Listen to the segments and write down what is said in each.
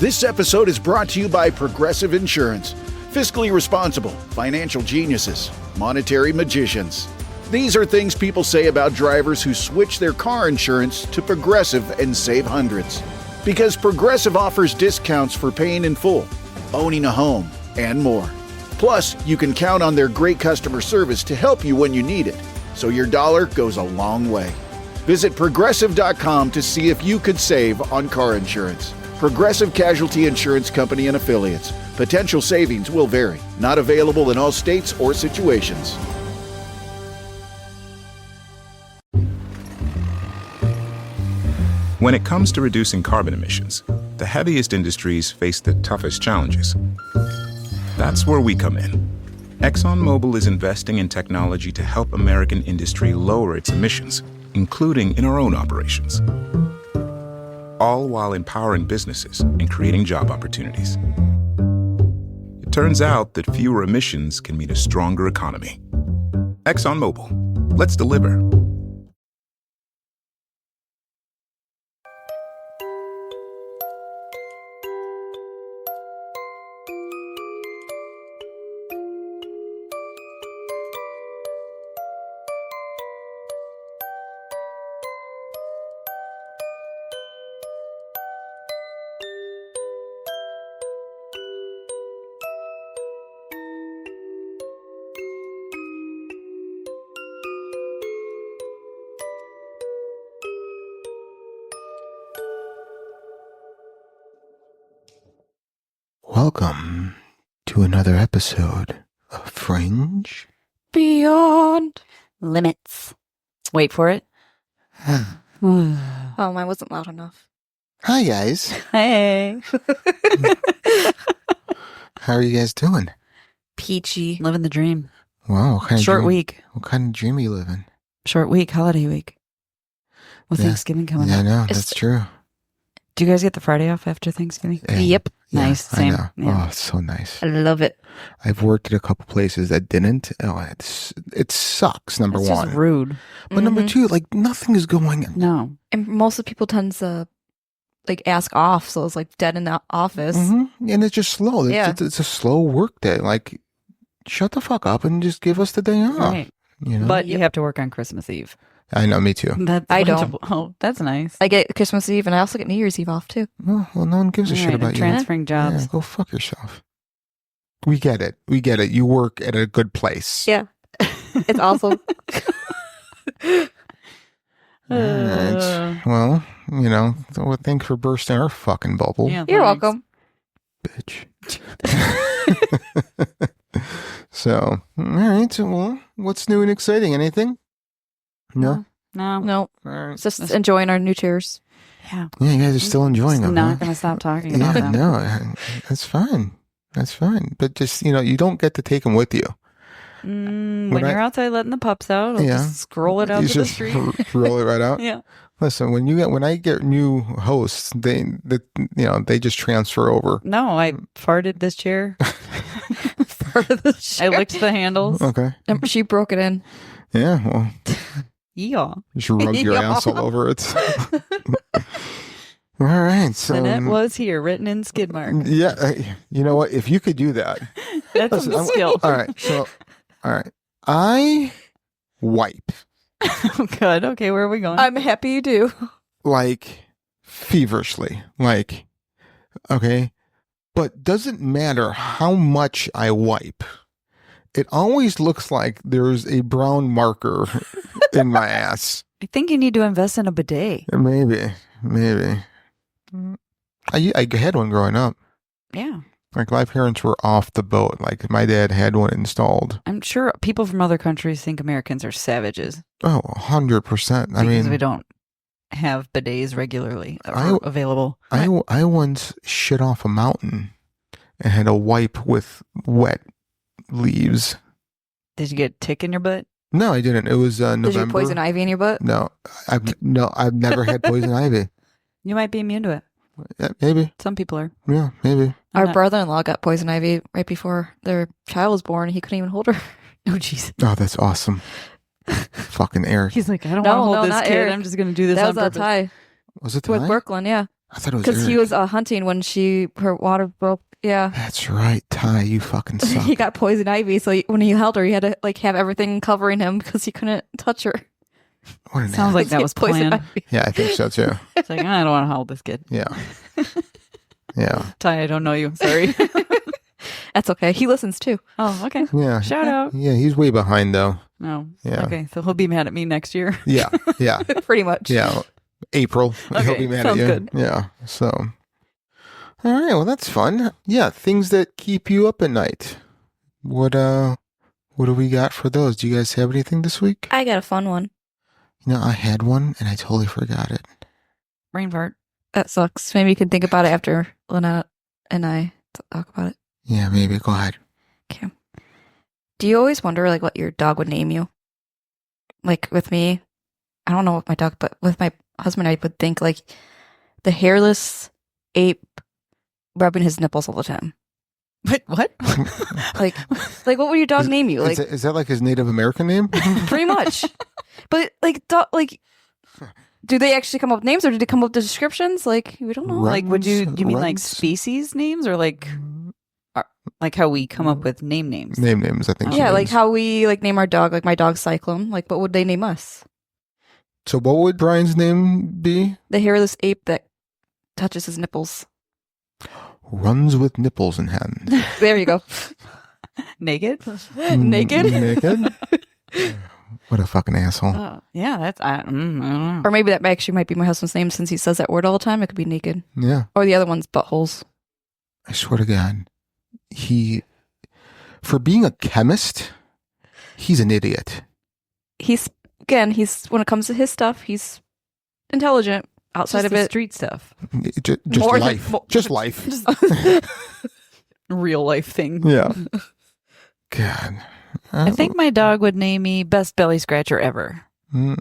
This episode is brought to you by Progressive Insurance. Fiscally responsible, financial geniuses, monetary magicians. These are things people say about drivers who switch their car insurance to Progressive and save hundreds. Because Progressive offers discounts for paying in full, owning a home, and more. Plus, you can count on their great customer service to help you when you need it, so your dollar goes a long way. Visit Progressive.com to see if you could save on car insurance. Progressive Casualty Insurance Company and Affiliates. Potential savings will vary. Not available in all states or situations. When it comes to reducing carbon emissions, the heaviest industries face the toughest challenges. That's where we come in. ExxonMobil is investing in technology to help American industry lower its emissions, including in our own operations, all while empowering businesses and creating job opportunities. It turns out that fewer emissions can mean a stronger economy. ExxonMobil. Let's deliver. Welcome to another episode of Fringe Beyond Limits. Wait for it. Oh, mine wasn't loud enough. Hi guys. Hey. How are you guys doing? Peachy. Living the dream. Wow, what kind of Short dream, week. What kind of dream are you living? Short week. Holiday week. With Yeah. Thanksgiving coming Yeah, I up. know, that's true. Do you guys get the Friday off after Thanksgiving? Yeah. Yep. Yeah, Nice. Same. I know. Yeah. Oh, it's so nice. I love it. I've worked at a couple places that didn't. Oh, it sucks, number It's one. just rude. But number two, like nothing is going on. No. And most of the people tend to like ask off, so it's like dead in the office. Mm-hmm. And it's just slow. Yeah. It's a slow work day. Like, shut the fuck up and just give us the day off. Right. You know? But you have to work on Christmas Eve. I know, me too. That's I don't. Oh, that's nice. I get Christmas Eve and I also get New Year's Eve off too. Oh, well, no one gives a All shit right, about I'm you. transferring jobs. Yeah, go fuck yourself. We get it. We get it. You work at a good place. Yeah. It's also All right. Well, you know, so thanks for bursting our fucking bubble, Yeah, You're thanks. welcome. bitch. So, all right. Well, what's new and exciting? Anything? No. No. No. All right. It's just enjoying our new chairs. Yeah. Yeah, you guys are still enjoying Just them. not huh? going to stop talking about Yeah, them. no, that's fine. That's fine. But just, you know, you don't get to take them with you. When When you're outside letting the pups out, I'll Yeah. just scroll it out You to the just street. roll it right out. Yeah. Listen, when I get new hosts, they just transfer over. No, I farted this chair. For the I licked the handles. Okay. And she broke it in. Yeah. Well, Yeah. just rub your Yeah. ass all over it. All right. So Lynette was here, written in skid mark. yeah. You know what? If you could do that. That's Listen, a skill. All right. So, all right. I wipe Good. Okay, where are we going? I'm happy you do. like feverishly. Like, okay. But doesn't matter how much I wipe. It always looks like there's a brown marker in my ass. I think you need to invest in a bidet. Maybe. I had one growing up. Yeah. Like my parents were off the boat. Like my dad had one installed. I'm sure people from other countries think Americans are savages. Oh, 100%. I Because mean, we don't have bidets regularly I- available. I once shit off a mountain and had a wipe with wet leaves. Did you get a tick in your butt? No, I didn't. It was November. Did you poison ivy in your butt? No, I've never had poison ivy. You might be immune to it. Yeah, maybe. Some people are. Yeah, maybe. Our not- brother-in-law got poison ivy right before their child was born. He couldn't even hold her. Oh, jeez. Oh, that's awesome. Fucking Eric. He's like, I don't No, want to hold no, this not kid. Eric. I'm just going to do this That on was a purpose. tie Was it with Ty? Brooklyn, yeah. I thought it was Because he Eric. was hunting when her water broke. Yeah. That's right, Ty. You fucking suck. He got poison ivy, so when he held her, he had to like have everything covering him because he couldn't touch her. What an Sounds like that was Poison planned. ivy. Yeah, I think so too. It's like, I don't want to hold this kid. Yeah. Yeah. Ty, I don't know you. Sorry. That's okay. He listens too. Oh, okay. Yeah. Shout out. Yeah, he's way behind though. No. Yeah. Okay, so he'll be mad at me next year. Yeah. Yeah. Pretty much. Yeah. April. He'll Okay, be mad at sounds you. good. Yeah. So. All right. Well, that's fun. Yeah. Things that keep you up at night. What do we got for those? Do you guys have anything this week? I got a fun one. You know, I had one and I totally forgot it. Brain fart. That sucks. Maybe you can think about it after Lynette and I talk about it. Yeah, maybe. Go ahead. Okay. Do you always wonder like what your dog would name you? Like with me, I don't know what my dog, but with my husband, I would think like the hairless ape rubbing his nipples all the time. What? Like what would your dog name you? Like Is that like his Native American name? pretty much. But do they actually come up with names or did they come up with descriptions? Like we don't know. Right. Like, would you mean like Runs. species names or like how we come up with names? Names, I think. Oh. she Yeah, like means. how we like name our dog. Like my dog's Cyclone. Like what would they name us? So what would Brian's name be? The hairless ape that touches his nipples. Runs with nipples in hand. There you go. Naked? Naked? Naked? What a fucking asshole. Yeah, that's I don't know. Or maybe that actually might be my husband's name since he says that word all the time. It could be naked. Yeah. Or the other one's buttholes. I swear to God. For being a chemist, he's an idiot. He's when it comes to his stuff, he's intelligent. Outside Just of the it, street stuff, Just More than- life. more- Just life. real life thing. Yeah. God. I think my dog would name me best belly scratcher ever. Mm,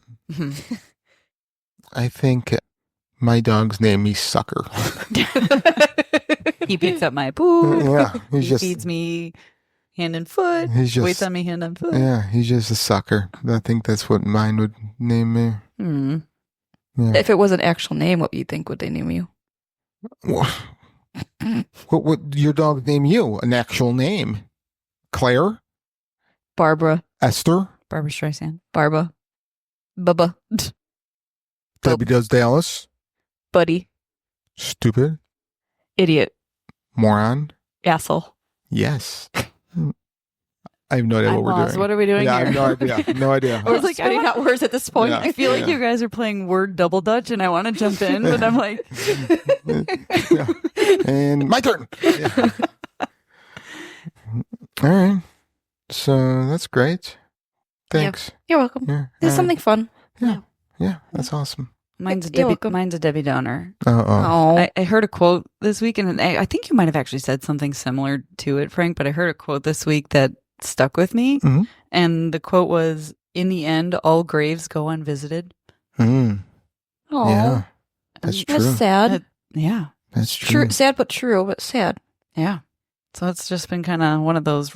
I think my dog's name me Sucker. He picks up my poop. Yeah. He feeds me hand and foot. He's just Waits on me hand and foot. Yeah, he's just a sucker. I think that's what mine would name me. Hmm. Yeah. if it was an actual name, what do you think would they name you? What would your dog name you? An actual name? Claire? Barbara, Esther? Barbara Streisand. Bubba, Debbie Does Dallas? Buddy, Stupid? idiot, Moron? asshole. Yes. I have no idea what we're lost. doing. What are we doing yeah, here? I have no idea. No idea. I was like, spitting out words at this point. Yeah. I feel like Yeah. you guys are playing word double dutch, and I want to jump in, but I'm like, Yeah. And my turn. Yeah. All right. So that's great. Thanks. You're welcome. Yeah. There's something fun. Yeah, that's awesome. mine's a You're Debbie. welcome. Mine's a Debbie Downer. Oh. Oh, I heard a quote this week, and I think you might have actually said something similar to it, Frank. But I heard a quote this week that stuck with me, Mhm. and the quote was, "In the end, all graves go unvisited." Mm. oh, Yeah, that's that's true. sad. Yeah, That's true. True, sad but true, but sad. yeah. So it's just been kind of one of those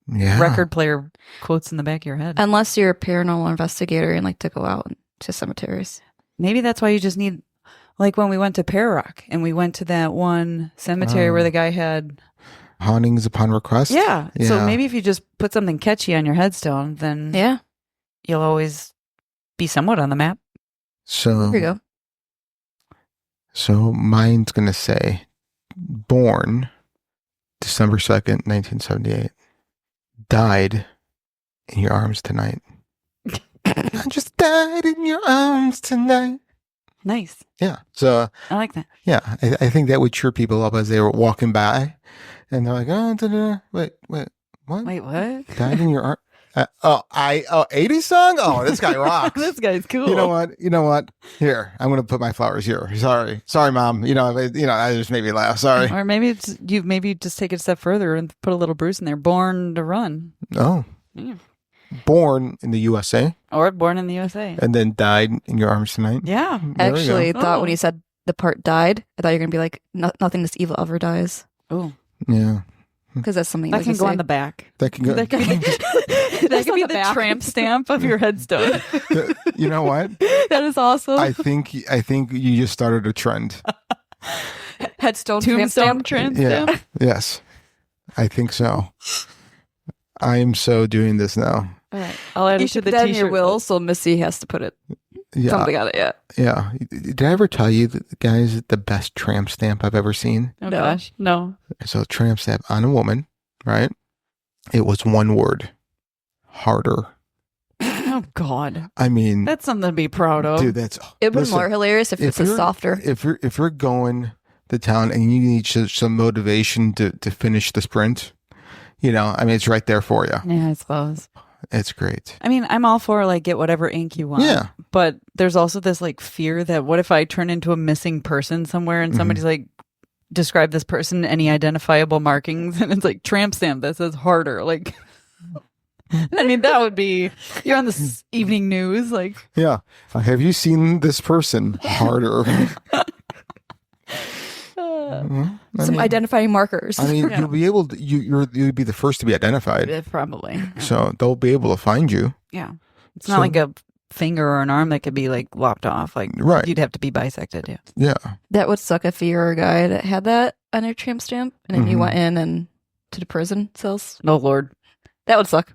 Yeah. record player quotes in the back of your head. Unless you're a paranormal investigator and like to go out to cemeteries. Maybe that's why you just need, like when we went to Pear Rock and we went to that one cemetery where the guy had. Hauntings upon request. Yeah. Yeah. So maybe if you just put something catchy on your headstone, then Yeah, you'll always be somewhat on the map. So here you go. So mine's gonna say, born December 2nd, 1978. Died in your arms tonight. I just died in your arms tonight. Nice. Yeah. So I like that. yeah, I think that would cheer people up as they were walking by, and they're like, "Oh, da-da-da. Wait, what? Wait, what? Died in your arm? 80s song? Oh, this guy rocks. This guy's cool. You know what? Here, I'm gonna put my flowers here. Sorry, mom. I just made me laugh. Sorry. Or maybe it's, you just take it a step further and put a little Bruce in there. Born to run. Oh, Yeah. born in the USA Or born in the USA. and then died in your arms tonight. Yeah. There we Actually, go. thought Oh. when you said the part died, I thought you were gonna be like, nothing this evil ever dies, Oh, Yeah, because that's something that like can to go say. on the back. that can go. That could be, that could be the tramp stamp of your headstone. You know what? That is awesome. I think you just started a trend. Headstone Tombstone tramp stamp. tramp Yeah. stamp? Yes. I think so. I am so doing this now. All right. I'll add You it to should the put that in your t-shirt will, list. so Missy has to put it Yeah. something on it. Yeah. Yeah. Did I ever tell you that, guys, the best tramp stamp I've ever seen? Oh No. gosh. No. So tramp stamp on a woman, right? It was one word. Harder. Oh God. I mean, That's something to be proud of. dude, that's It would be listen, more hilarious if it's a you're- softer. If you're going to town and you need some motivation to finish the sprint, you know, I mean, it's right there for you. Yeah, I suppose. It's great. I mean, I'm all for like get whatever ink you want. Yeah. But there's also this like fear that what if I turn into a missing person somewhere and somebody's like, describe this person, any identifiable markings, and it's like tramp stamp that says harder. Like, I mean, that would be, you're on the evening news. Like, Yeah. Have you seen this person? Harder. Mhm. I Some mean- identifying markers. I mean, you'll be able to, you'll be the first to be identified. probably. So they'll be able to find you. Yeah. It's So- not like a finger or an arm that could be like lopped off. Like, Right. you'd have to be bisected. Yeah. Yeah. That would suck if you were a guy that had that on your tramp stamp and then you Mhm. went in and to the prison cells. No, Lord. That would suck.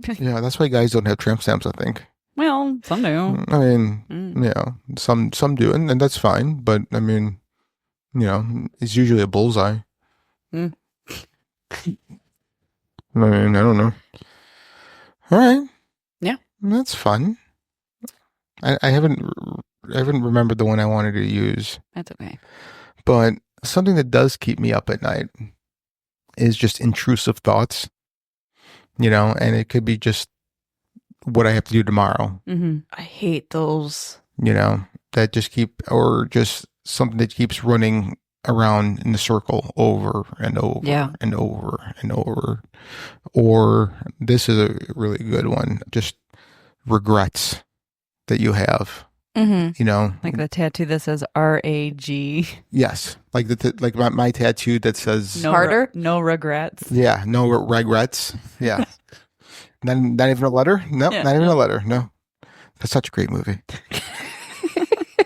Yeah. That's why guys don't have tramp stamps, I think. Well, some do. I mean, Mm. yeah, some do, and that's fine. But I mean, you know, it's usually a bullseye. Mm. I mean, I don't know. All right. Yeah. That's fun. I haven't remembered the one I wanted to use, That's okay. but something that does keep me up at night is just intrusive thoughts. You know, and it could be just what I have to do tomorrow. Mm-hmm. I hate those. You know, that just or just something that keeps running around in the circle over and over Yeah. and over and over. Or this is a really good one, just regrets that you have, Mm-hmm. you know. Like the tattoo that says RAG. Yes, like like my tattoo that says No Harder? no regrets. yeah, no regrets. Yeah. Not even a letter? No, Yeah. not even a letter. No. That's such a great movie.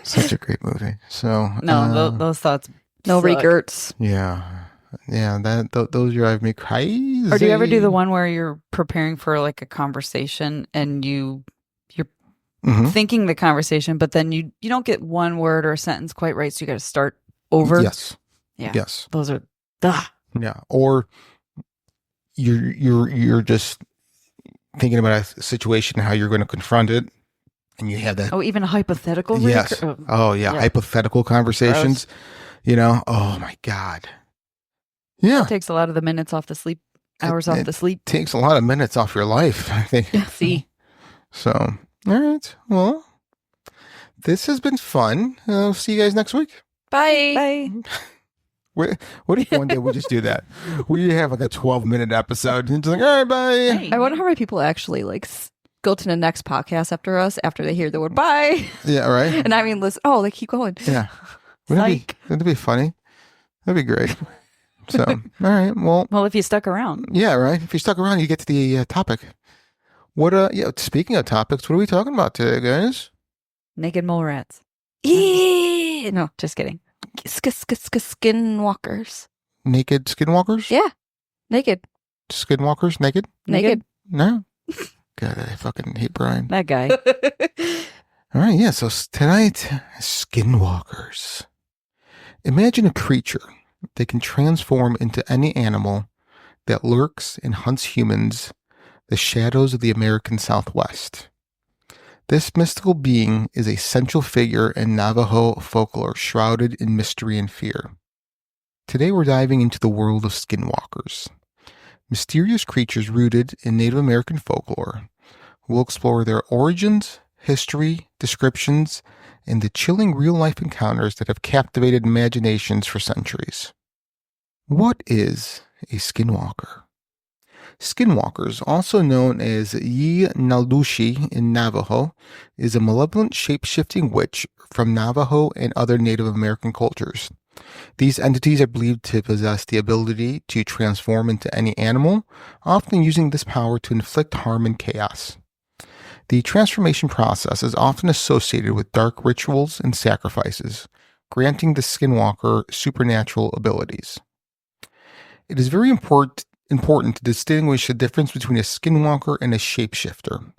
Such a great movie. So No, those thoughts. No suck. regrets. yeah. Those drive me crazy. Or do you ever do the one where you're preparing for like a conversation and you're Mhm. thinking the conversation, but then you don't get one word or a sentence quite right, so you got to start over? Yes. Yeah. Yes. Those are. Yeah. Or you're just thinking about a situation, how you're going to confront it, and you have that. Oh, even a hypothetical. Yes. Oh yeah. Yeah. Hypothetical conversations. You know. Oh my God. Yeah. It takes a lot of the minutes off the sleep, hours off it- the sleep. Takes a lot of minutes off your life, I think. See. So, all right. Well, this has been fun. See you guys next week. Bye. Bye. What if one day we just do that? We have like a 12-minute episode and just like, all right, bye. Hey. I wonder how many people actually like go to the next podcast after us after they hear the word bye. Yeah, right. And I mean, listen, oh, they keep going. Yeah. Wouldn't Psych. it be funny? That'd be great. So, all right. Well, Well, if you stuck around, yeah, right. If you stuck around, you get to the topic. What, yeah, speaking of topics, what are we talking about today, guys? naked mole rats. Yeah. No, Just kidding. skinwalkers. Naked skinwalkers? Yeah. Naked. Skinwalkers? Naked? Naked. No? God, I fucking hate Brian. That guy. All right, yeah, so tonight, skinwalkers. Imagine a creature that can transform into any animal that lurks and hunts humans, the shadows of the American Southwest. This mystical being is a central figure in Navajo folklore shrouded in mystery and fear. Today we're diving into the world of skinwalkers, mysterious creatures rooted in Native American folklore. We'll explore their origins, history, descriptions, and the chilling real-life encounters that have captivated imaginations for centuries. What is a skinwalker? Skinwalkers, also known as Yi Naldushi in Navajo, is a malevolent shape-shifting witch from Navajo and other Native American cultures. These entities are believed to possess the ability to transform into any animal, often using this power to inflict harm and chaos. The transformation process is often associated with dark rituals and sacrifices, granting the skinwalker supernatural abilities. It is very important to distinguish the difference between a skinwalker and a shapeshifter.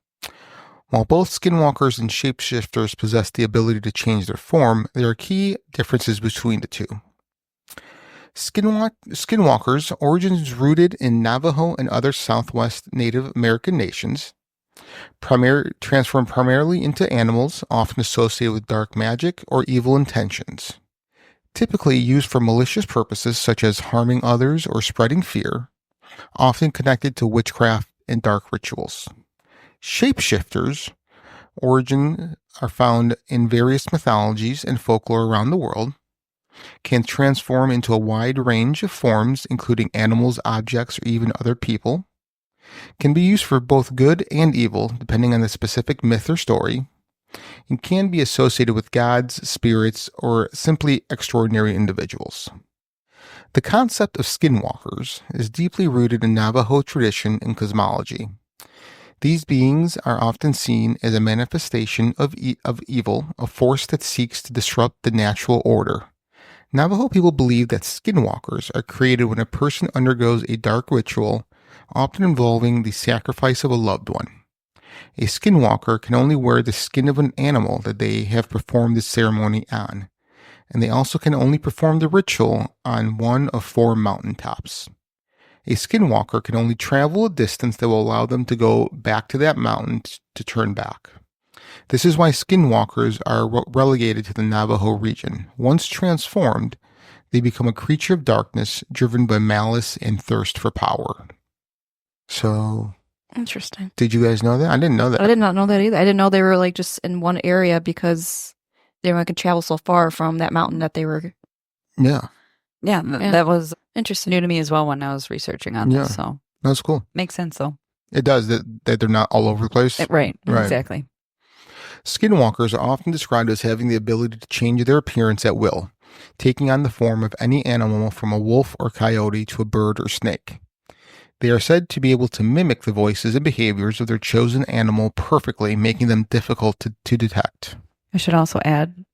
While both skinwalkers and shapeshifters possess the ability to change their form, there are key differences between the two. Skinwalkers' origins rooted in Navajo and other Southwest Native American nations, transform primarily into animals, often associated with dark magic or evil intentions. Typically used for malicious purposes such as harming others or spreading fear, often connected to witchcraft and dark rituals. Shapeshifters' origins are found in various mythologies and folklore around the world, can transform into a wide range of forms, including animals, objects, or even other people, can be used for both good and evil, depending on the specific myth or story, and can be associated with gods, spirits, or simply extraordinary individuals. The concept of skinwalkers is deeply rooted in Navajo tradition and cosmology. These beings are often seen as a manifestation of evil, a force that seeks to disrupt the natural order. Navajo people believe that skinwalkers are created when a person undergoes a dark ritual, often involving the sacrifice of a loved one. A skinwalker can only wear the skin of an animal that they have performed the ceremony on, and they also can only perform the ritual on one of 4 mountaintops. A skinwalker can only travel a distance that will allow them to go back to that mountain to turn back. This is why skinwalkers are relegated to the Navajo region. Once transformed, they become a creature of darkness driven by malice and thirst for power. So, Interesting. did you guys know that? I didn't know that. I did not know that either. I didn't know they were like just in one area because they only could travel so far from that mountain that they were. Yeah, Yeah, Yeah. that was Interesting. new to me as well when I was researching on Yeah. this. So that's cool. makes sense though. It does, that they're not all over the place. Right, Right. exactly. Skinwalkers are often described as having the ability to change their appearance at will, taking on the form of any animal from a wolf or coyote to a bird or snake. They are said to be able to mimic the voices and behaviors of their chosen animal perfectly, making them difficult to detect. I should also add,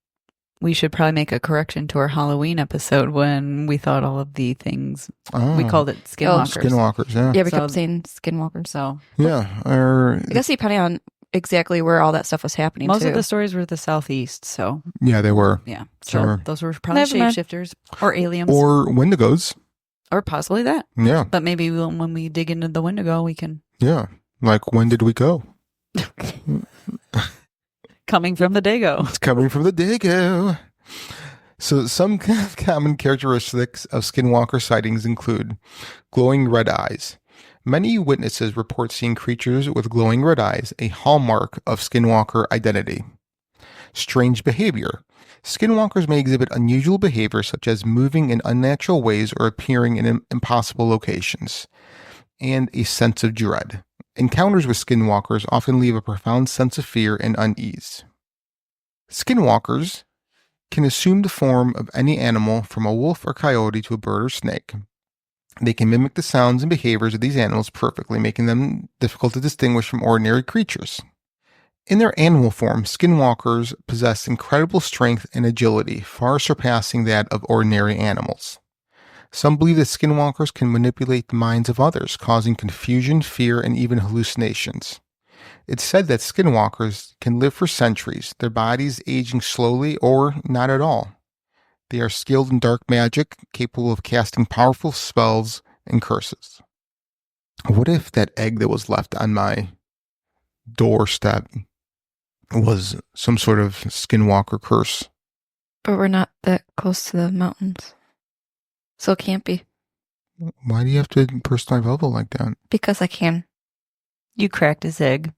we should probably make a correction to our Halloween episode when we thought all of the things. We called it skinwalkers. Skinwalkers, yeah. Yeah, we So- kept saying skinwalkers. So Yeah, or I guess depending on exactly where all that stuff was happening. most too. of the stories were the southeast. So yeah, they were. yeah, so Sure. those were probably Never mind. shapeshifters or aliens Or Wendigos. or possibly that. Yeah, But maybe when we dig into the Wendigo, we can yeah. Like, when did we go? coming from the Dago. It's coming from the Dago. So some common characteristics of skinwalker sightings include glowing red eyes. Many witnesses report seeing creatures with glowing red eyes, a hallmark of skinwalker identity. Strange behavior. Skinwalkers may exhibit unusual behavior such as moving in unnatural ways or appearing in impossible locations. And a sense of dread. Encounters with skinwalkers often leave a profound sense of fear and unease. Skinwalkers can assume the form of any animal from a wolf or coyote to a bird or snake. They can mimic the sounds and behaviors of these animals perfectly, making them difficult to distinguish from ordinary creatures. In their animal form, skinwalkers possess incredible strength and agility, far surpassing that of ordinary animals. Some believe that skinwalkers can manipulate the minds of others, causing confusion, fear, and even hallucinations. It's said that skinwalkers can live for centuries, their bodies aging slowly or not at all. They are skilled in dark magic, capable of casting powerful spells and curses. What if that egg that was left on my doorstep was some sort of skinwalker curse? But we're not that close to the mountains. So it can't be. Why do you have to burst my bubble like that? Because I can. You cracked his egg.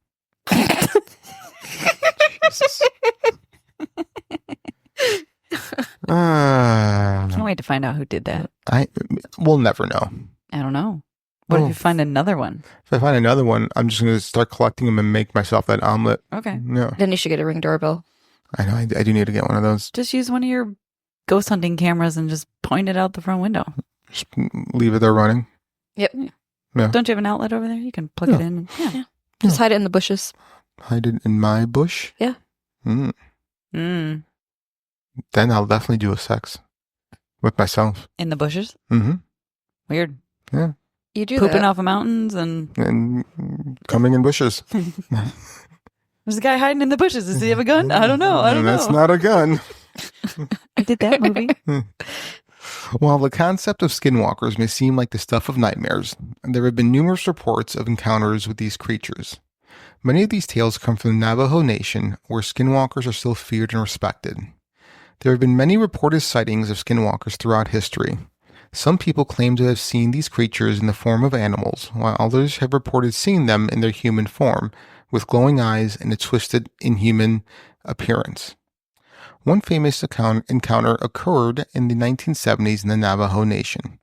Can't wait to find out who did that. We'll never know. I don't know. What if Oh. you find another one? If I find another one, I'm just going to start collecting them and make myself that omelet. Okay. Yeah, Then you should get a Ring doorbell. I know. I do need to get one of those. Just use one of your ghost hunting cameras and just point it out the front window. Just leave it there running. Yep. Yeah. Don't you have an outlet over there? You can plug Yeah. it in. Yeah. Just hide it in the bushes. Hide it in my bush. Yeah. Mm. Mm. then I'll definitely do a sex with myself. In the bushes? Mm-hmm. Weird. Yeah. You do Pooping that. off of mountains and And coming in bushes. there's a guy hiding in the bushes. Does he have a gun? I don't know. I don't know. That's not a gun. I did that movie. While the concept of skinwalkers may seem like the stuff of nightmares, there have been numerous reports of encounters with these creatures. Many of these tales come from the Navajo Nation, where skinwalkers are still feared and respected. There have been many reported sightings of skinwalkers throughout history. Some people claim to have seen these creatures in the form of animals, while others have reported seeing them in their human form, with glowing eyes and a twisted, inhuman appearance. One famous encounter occurred in the 1970s in the Navajo Nation.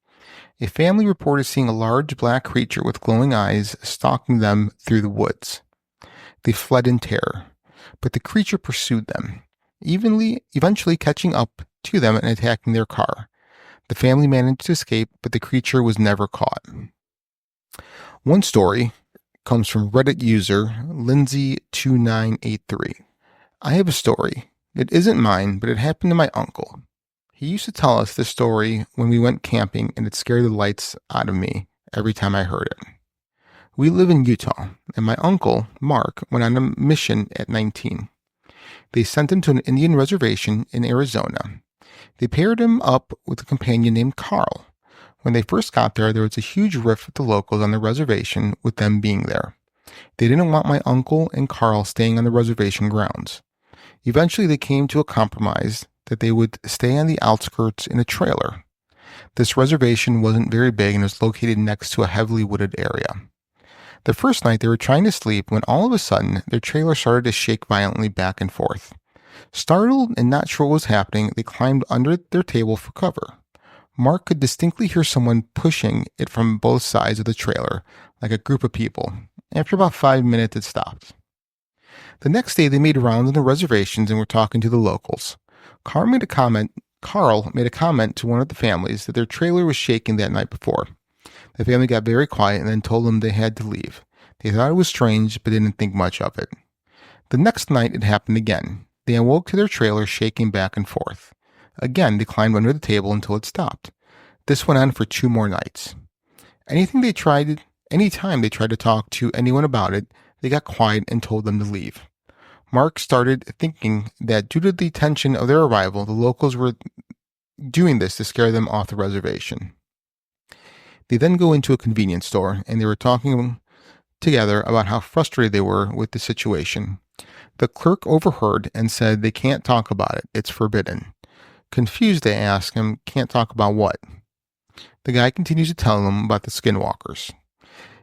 A family reported seeing a large black creature with glowing eyes stalking them through the woods. They fled in terror, but the creature pursued them, eventually catching up to them and attacking their car. The family managed to escape, but the creature was never caught. One story comes from Reddit user Lindsay2983. I have a story. It isn't mine, but it happened to my uncle. He used to tell us this story when we went camping, and it scared the lights out of me every time I heard it. We live in Utah, and my uncle, Mark, went on a mission at 19. They sent him to an Indian reservation in Arizona. They paired him up with a companion named Carl. When they first got there was a huge rift with the locals on the reservation with them being there. They didn't want my uncle and Carl staying on the reservation grounds. Eventually, they came to a compromise that they would stay on the outskirts in a trailer. This reservation wasn't very big and was located next to a heavily wooded area. The first night, they were trying to sleep when all of a sudden, their trailer started to shake violently back and forth. Startled and not sure what was happening, they climbed under their table for cover. Mark could distinctly hear someone pushing it from both sides of the trailer, like a group of people. After about 5 minutes, it stopped. The next day, they made rounds on the reservations and were talking to the locals. Carl made a comment to one of the families that their trailer was shaking that night before. The family got very quiet and then told them they had to leave. They thought it was strange, but didn't think much of it. The next night, it happened again. They awoke to their trailer shaking back and forth. Again, they climbed under the table until it stopped. This went on for 2 more nights. Anytime they tried to talk to anyone about it, they got quiet and told them to leave. Mark started thinking that due to the tension of their arrival, the locals were doing this to scare them off the reservation. They then go into a convenience store, and they were talking together about how frustrated they were with the situation. The clerk overheard and said they can't talk about it. It's forbidden. Confused, they ask him, can't talk about what? The guy continues to tell them about the skinwalkers.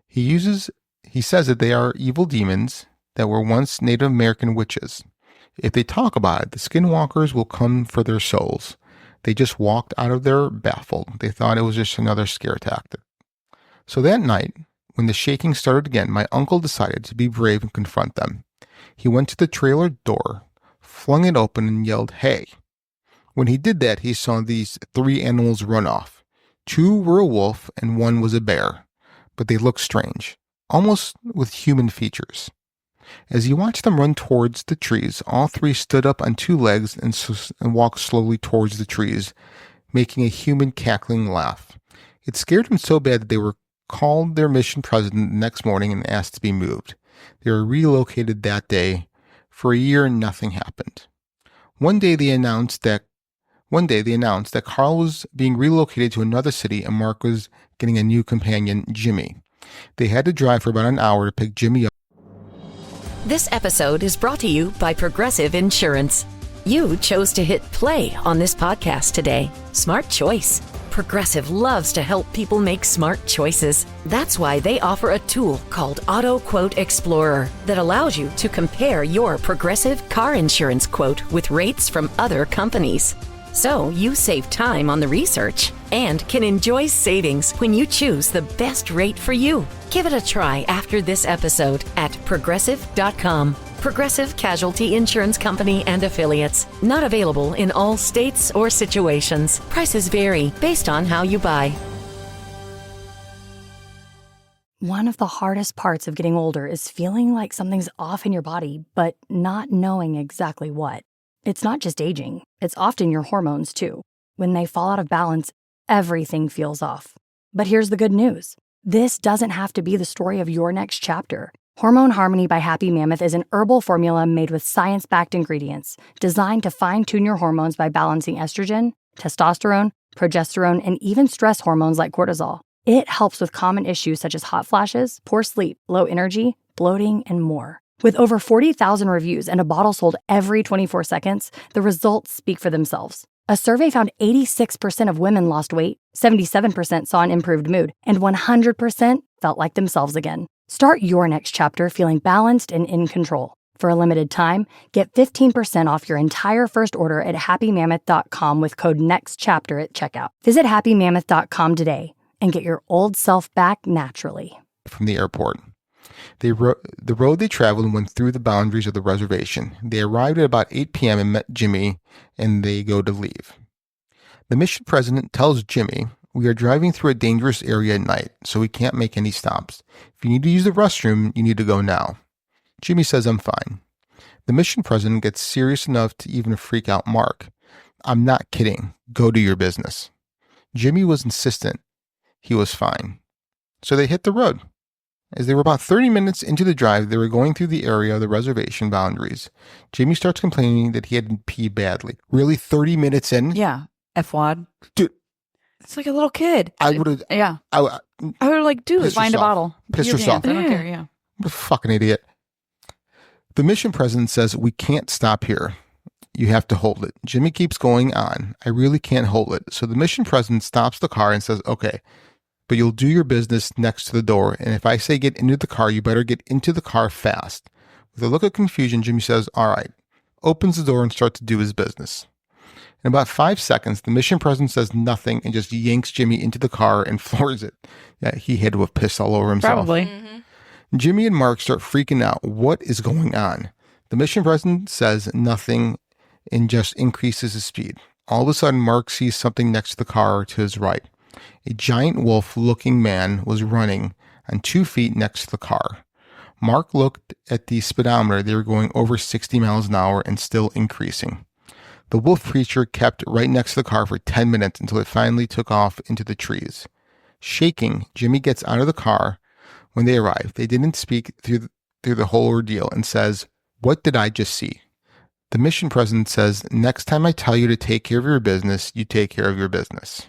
He says that they are evil demons that were once Native American witches. If they talk about it, the skinwalkers will come for their souls. They just walked out of there baffled. They thought it was just another scare tactic. So that night, when the shaking started again, my uncle decided to be brave and confront them. He went to the trailer door, flung it open, and yelled, "Hey!" When he did that, he saw these 3 animals run off. 2 were a wolf and 1 was a bear, but they looked strange, almost with human features. As he watched them run towards the trees, all 3 stood up on 2 legs and walked slowly towards the trees, making a human cackling laugh. It scared him so bad that they were called their mission president the next morning and asked to be moved. They were relocated that day. For a year, nothing happened. One day they announced that Carl was being relocated to another city and Mark was getting a new companion, Jimmy. They had to drive for about an hour to pick Jimmy up. This episode is brought to you by Progressive Insurance. You chose to hit play on this podcast today. Smart choice. Progressive loves to help people make smart choices. That's why they offer a tool called Auto Quote Explorer that allows you to compare your Progressive car insurance quote with rates from other companies. So you save time on the research and can enjoy savings when you choose the best rate for you. Give it a try after this episode at Progressive.com. Progressive Casualty Insurance Company and Affiliates. Not available in all states or situations. Prices vary based on how you buy. One of the hardest parts of getting older is feeling like something's off in your body, but not knowing exactly what. It's not just aging, it's often your hormones too. When they fall out of balance, everything feels off. But here's the good news. This doesn't have to be the story of your next chapter. Hormone Harmony by Happy Mammoth is an herbal formula made with science-backed ingredients designed to fine-tune your hormones by balancing estrogen, testosterone, progesterone, and even stress hormones like cortisol. It helps with common issues such as hot flashes, poor sleep, low energy, bloating, and more. With over 40,000 reviews and a bottle sold every 24 seconds, the results speak for themselves. A survey found 86% of women lost weight, 77% saw an improved mood, and 100% felt like themselves again. Start your next chapter feeling balanced and in control. For a limited time, get 15% off your entire first order at happymammoth.com with code NEXTCHAPTER at checkout. Visit happymammoth.com today and get your old self back naturally. From the airport. The road they traveled went through the boundaries of the reservation. They arrived at about 8 p.m. and met Jimmy, and they go to leave. The mission president tells Jimmy, "We are driving through a dangerous area at night, so we can't make any stops. If you need to use the restroom, you need to go now." Jimmy says, "I'm fine." The mission president gets serious enough to even freak out Mark. "I'm not kidding. Go do your business." Jimmy was insistent. He was fine. So they hit the road. As they were about 30 minutes into the drive, they were going through the area of the reservation boundaries. Jimmy starts complaining that he had to pee badly. Really, 30 minutes in? Yeah. F-wad. Dude. It's like a little kid. I would have... Yeah. I would like, dude, Piss find yourself. a bottle. Piss Pee your yourself. pants. I don't Yeah. care, yeah. What a fucking idiot. The mission president says, "We can't stop here. You have to hold it." Jimmy keeps going on. "I really can't hold it." So the mission president stops the car and says, "Okay, but you'll do your business next to the door. And if I say get into the car, you better get into the car fast." With a look of confusion, Jimmy says, "All right," opens the door and starts to do his business. In about 5 seconds, the mission president says nothing and just yanks Jimmy into the car and floors it. Yeah, he had to have pissed all over himself. Probably. Jimmy and Mark start freaking out. What is going on? The mission president says nothing and just increases his speed. All of a sudden, Mark sees something next to the car to his right. A giant wolf-looking man was running on 2 feet next to the car. Mark looked at the speedometer. They were going over 60 miles an hour and still increasing. The wolf creature kept right next to the car for 10 minutes until it finally took off into the trees. Shaking, Jimmy gets out of the car. When they arrive, they didn't speak through the whole ordeal and says, "What did I just see?" The mission president says, "Next time I tell you to take care of your business, you take care of your business."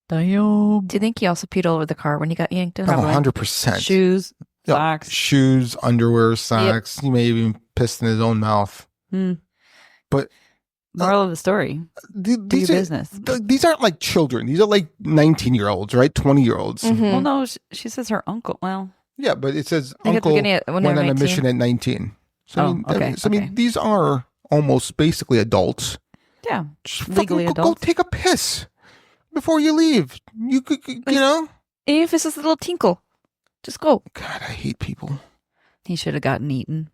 Damn. Do you think he also peed all over the car when he got yanked in? Oh, 100%. Shoes, Yeah, socks. shoes, underwear, socks. He may have even pissed in his own mouth. But Moral of the story. Do your these are, business. these aren't like children. These are like 19-year-olds, right? 20-year-olds. Mhm. Well, no, she says her uncle. Well, Yeah, but it says I think at the uncle beginning when they went were on a 19. mission at 19. So, Oh, okay, I mean, okay. these are almost basically adults. yeah. Just Legally fucking go adults. take a piss before you leave. You could, you know? Even if it's just a little tinkle, just go. God, I hate people. He should have gotten eaten.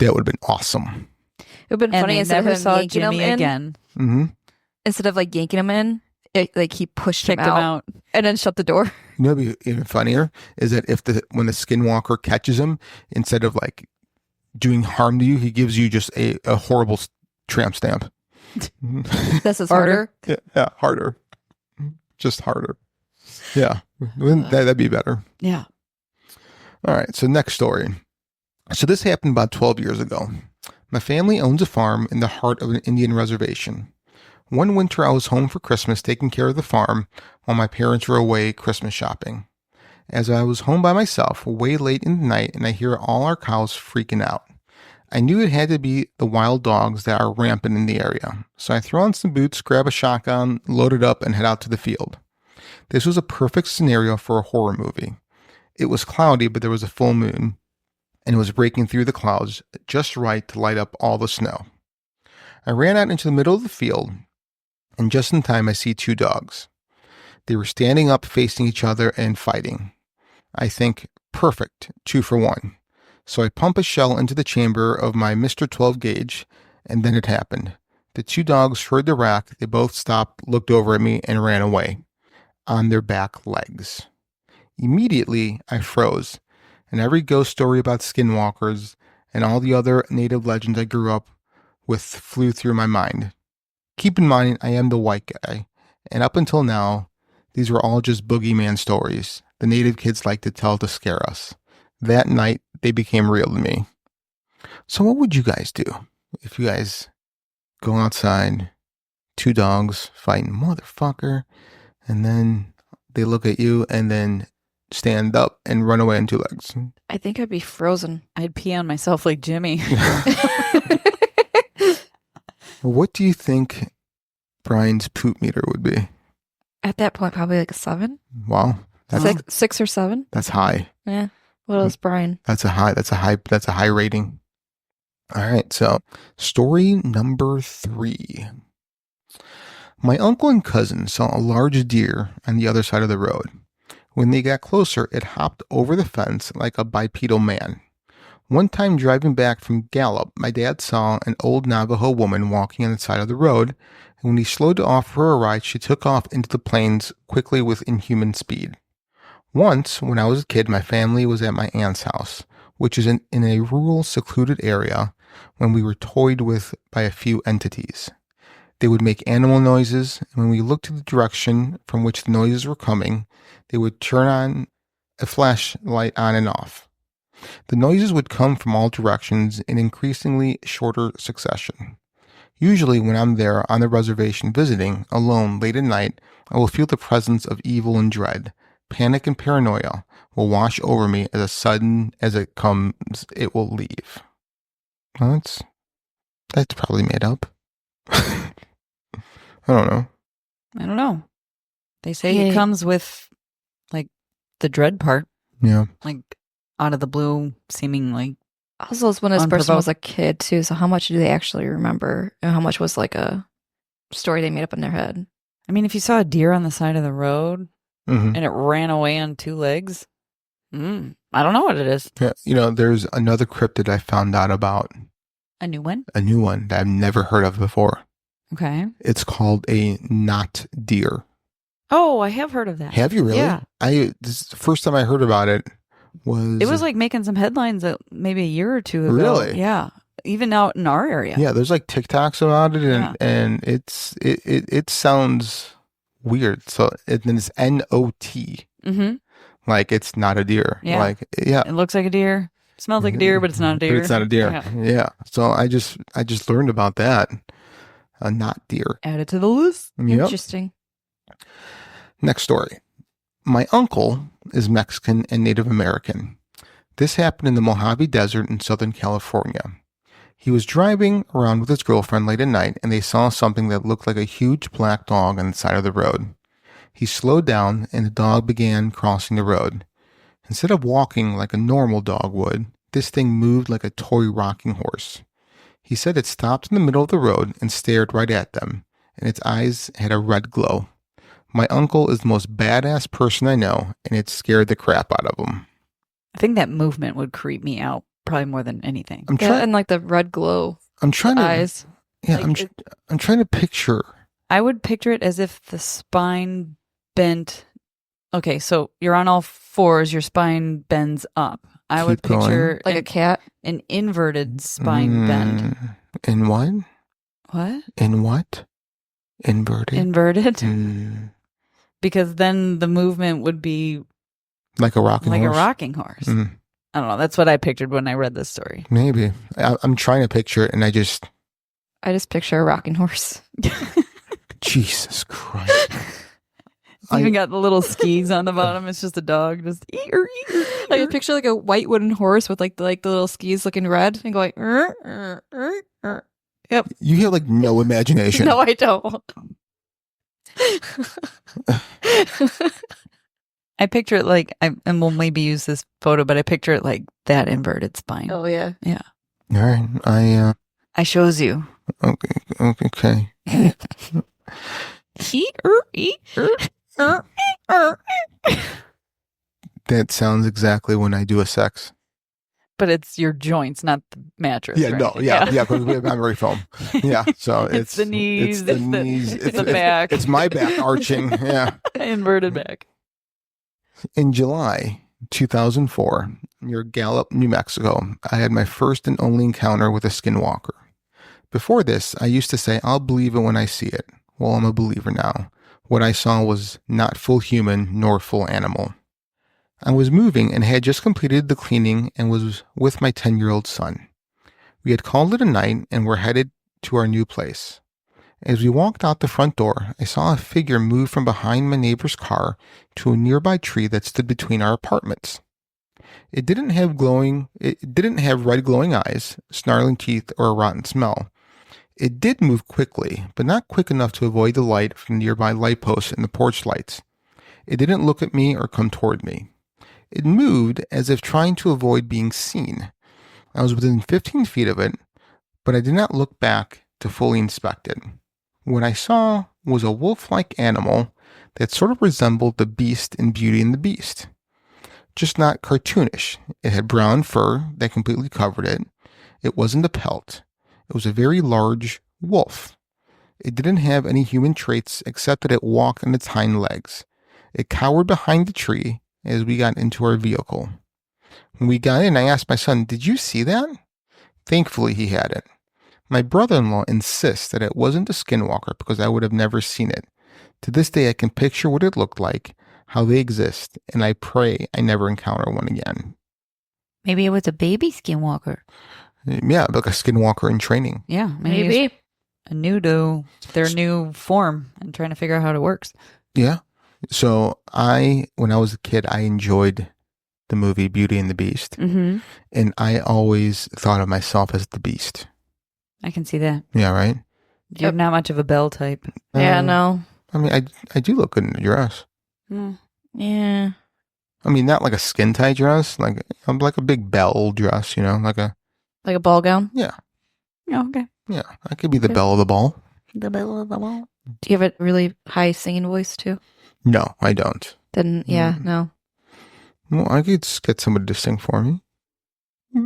That would have been awesome. It would have been And funny they instead never of him saw yanking him Jimmy in. again. Mm-hmm. Instead of like yanking him in, like he pushed Kicked him out and then shut the door. You know, what'd be even funnier is that when the Skinwalker catches him, instead of like doing harm to you, he gives you just a horrible tramp stamp. This is harder. Yeah, harder. Just harder. Yeah, that'd be better. Yeah. All right, so next story. So this happened about 12 years ago. My family owns a farm in the heart of an Indian reservation. One winter I was home for Christmas taking care of the farm while my parents were away Christmas shopping. As I was home by myself, way late in the night, and I hear all our cows freaking out. I knew it had to be the wild dogs that are rampant in the area. So I throw on some boots, grab a shotgun, load it up, and head out to the field. This was a perfect scenario for a horror movie. It was cloudy, but there was a full moon, and it was breaking through the clouds just right to light up all the snow. I ran out into the middle of the field, and just in time I see 2 dogs. They were standing up facing each other and fighting. I think, perfect, 2 for 1. So I pump a shell into the chamber of my Mr. 12 gauge, and then it happened. The 2 dogs heard the rack, they both stopped, looked over at me, and ran away, on their back legs. Immediately, I froze, and every ghost story about skinwalkers and all the other native legends I grew up flew through my mind. Keep in mind, I am the white guy, and up until now, these were all just boogeyman stories the native kids like to tell to scare us. That night, they became real to me. So what would you guys do if you guys go outside, two dogs fighting motherfucker, and then they look at you and then stand up and run away on two legs? I think I'd be frozen. I'd pee on myself like Jimmy. What do you think Brian's poop meter would be? At that point, probably like a 7. Wow. Six or 7. That's high. Yeah. What else, Brian? That's a high rating. All right, so story number 3. My uncle and cousin saw a large deer on the other side of the road. When they got closer, it hopped over the fence like a bipedal man. One time driving back from Gallup, my dad saw an old Navajo woman walking on the side of the road, and when he slowed to offer her a ride, she took off into the plains quickly with inhuman speed. Once, when I was a kid, my family was at my aunt's house, which is in a rural, secluded area, when we were toyed with by a few entities. They would make animal noises, and when we looked to the direction from which the noises were coming, they would turn on a flashlight on and off. The noises would come from all directions in increasingly shorter succession. Usually, when I'm there on the reservation visiting, alone, late at night, I will feel the presence of evil and dread. Panic and paranoia will wash over me as sudden as it comes, it will leave. Well, that's probably made up. I don't know. I don't know. They say Yeah. it comes with, like, the dread part. Yeah. Like, out of the blue, seeming like... Also, it's when this person was a kid, too. So how much do they actually remember? And how much was like a story they made up in their head? I mean, if you saw a deer on the side of the road Mm-hmm. and it ran away on 2 legs, I don't know what it is. Yeah, there's another cryptid I found out about. A new one? A new one that I've never heard of before. Okay. It's called a knot deer. Oh, I have heard of that. Have you really? Yeah. This is the first time I heard about it. It was like making some headlines maybe a year or two ago. Really? Yeah. Even out in our area. Yeah, there's like TikToks about it, Yeah. and it sounds weird. So then it's N-O-T. Mm-hmm. Like it's not a deer. Yeah. Like yeah. It looks like a deer. Smells like a deer, but it's not a deer. But it's not a deer. Yeah. Yeah. So I just learned about that. A knot deer. Add it to the list. Yep. Interesting. Next story. My uncle is Mexican and Native American. This happened in the Mojave Desert in Southern California. He was driving around with his girlfriend late at night, and they saw something that looked like a huge black dog on the side of the road. He slowed down, and the dog began crossing the road. Instead of walking like a normal dog would, this thing moved like a toy rocking horse. He said it stopped in the middle of the road and stared right at them, and its eyes had a red glow. My uncle is the most badass person I know, and it scared the crap out of him. I think that movement would creep me out probably more than anything. And like the red glow I'm trying to eyes. Yeah, Like, I'm trying to picture. I would picture it as if the spine bent. Okay, so you're on all fours, your spine bends up. I would Keep going. picture Like a cat. an inverted spine bend. In what? What? In what? Inverted. Inverted? Mm, Because then the movement would be like a rocking like horse. a rocking horse. Mm, I don't know. That's what I pictured when I read this story. maybe. I'm trying to picture it, and I just. picture a rocking horse. Jesus Christ. It's even got the little skis on the bottom. It's just a dog. Just I just picture like a white wooden horse with like the little skis looking red and going. Yep. You have like no imagination. No, I don't. I picture it like, and we'll maybe use this photo, but I picture it like that inverted spine. Oh yeah. Yeah. All right. I shows you. Okay. That sounds exactly when I do a sex. But it's your joints, not the mattress. Yeah, right? no, yeah, because we have memory foam. Yeah, so it's the knees, it's the knees, it's the back. It's my back arching. Yeah. Inverted back. In July 2004, near Gallup, New Mexico, I had my first and only encounter with a skinwalker. Before this, I used to say, I'll believe it when I see it. Well, I'm a believer now. What I saw was not full human nor full animal. I was moving and had just completed the cleaning and was with my 10-year-old son. We had called it a night and were headed to our new place. As we walked out the front door, I saw a figure move from behind my neighbor's car to a nearby tree that stood between our apartments. It didn't have red glowing eyes, snarling teeth, or a rotten smell. It did move quickly, but not quick enough to avoid the light from nearby light posts and the porch lights. It didn't look at me or come toward me. It moved as if trying to avoid being seen. I was within 15 feet of it, but I did not look back to fully inspect it. What I saw was a wolf-like animal that sort of resembled the beast in Beauty and the Beast. Just not cartoonish. It had brown fur that completely covered it. It wasn't a pelt. It was a very large wolf. It didn't have any human traits except that it walked on its hind legs. It cowered behind the tree as we got into our vehicle. When we got in, I asked my son, "Did you see that?" Thankfully, he had it. My brother-in-law insists that it wasn't a skinwalker because I would have never seen it. To this day, I can picture what it looked like, how they exist, and I pray I never encounter one again. Maybe it was a baby skinwalker. Yeah, like a skinwalker in training. Yeah, Maybe. a new to their new form and trying to figure out how it works. Yeah. So when I was a kid, I enjoyed the movie Beauty and the Beast. Mm-hmm. And I always thought of myself as the Beast. I can see that. Yeah, right? You're not much of a Belle type. Yeah, no. I mean, I do look good in a dress. Yeah. I mean, not like a skin tight dress, like I'm like a big belle dress, like a ball gown? yeah, Oh, okay. yeah. I could be the belle of the ball. The belle of the ball. Do you have a really high singing voice too? No, I don't. Then, yeah, no. Well, I could just get somebody to sing for me.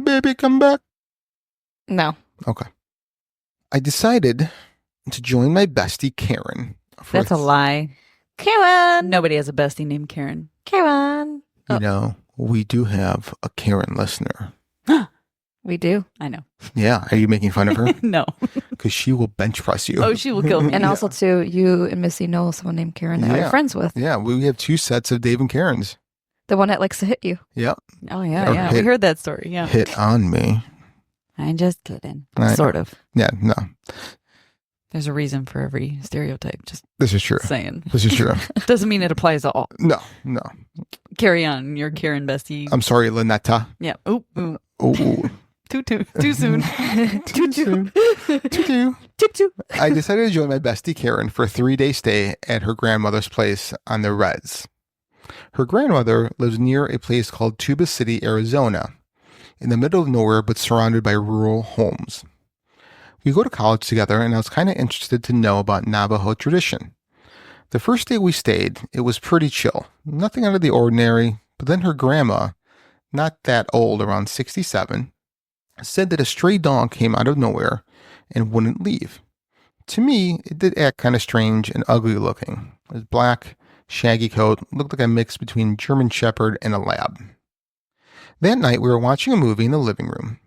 Baby, come back. No. Okay. I decided to join my bestie Karen. That's a lie. Karen! Nobody has a bestie named Karen. Karen! We do have a Karen listener. We do. I know. Yeah. Are you making fun of her? No. Because she will bench press you. Oh, she will kill me. And also, too, you and Missy know someone named Karen that we're friends with. Yeah, we have 2 sets of Dave and Karens. The one that likes to hit you. Yep. Oh, yeah. We heard that story. Yeah. Hit on me. I'm just kidding. I Sort of. Yeah, no. There's a reason for every stereotype. Just This is true. saying. This is true. Doesn't mean it applies to all. No. Carry on, your Karen bestie. I'm sorry, Lynetta. Yeah. Ooh. Oh, Too soon. too soon. Too. I decided to join my bestie Karen for a 3-day stay at her grandmother's place on the Reds. Her grandmother lives near a place called Tuba City, Arizona, in the middle of nowhere but surrounded by rural homes. We go to college together, and I was kind of interested to know about Navajo tradition. The first day we stayed, it was pretty chill, nothing out of the ordinary, but then her grandma, not that old, around 67, said that a stray dog came out of nowhere and wouldn't leave. To me, it did act kind of strange and ugly looking. His black, shaggy coat looked like a mix between German Shepherd and a lab. That night, we were watching a movie in the living room.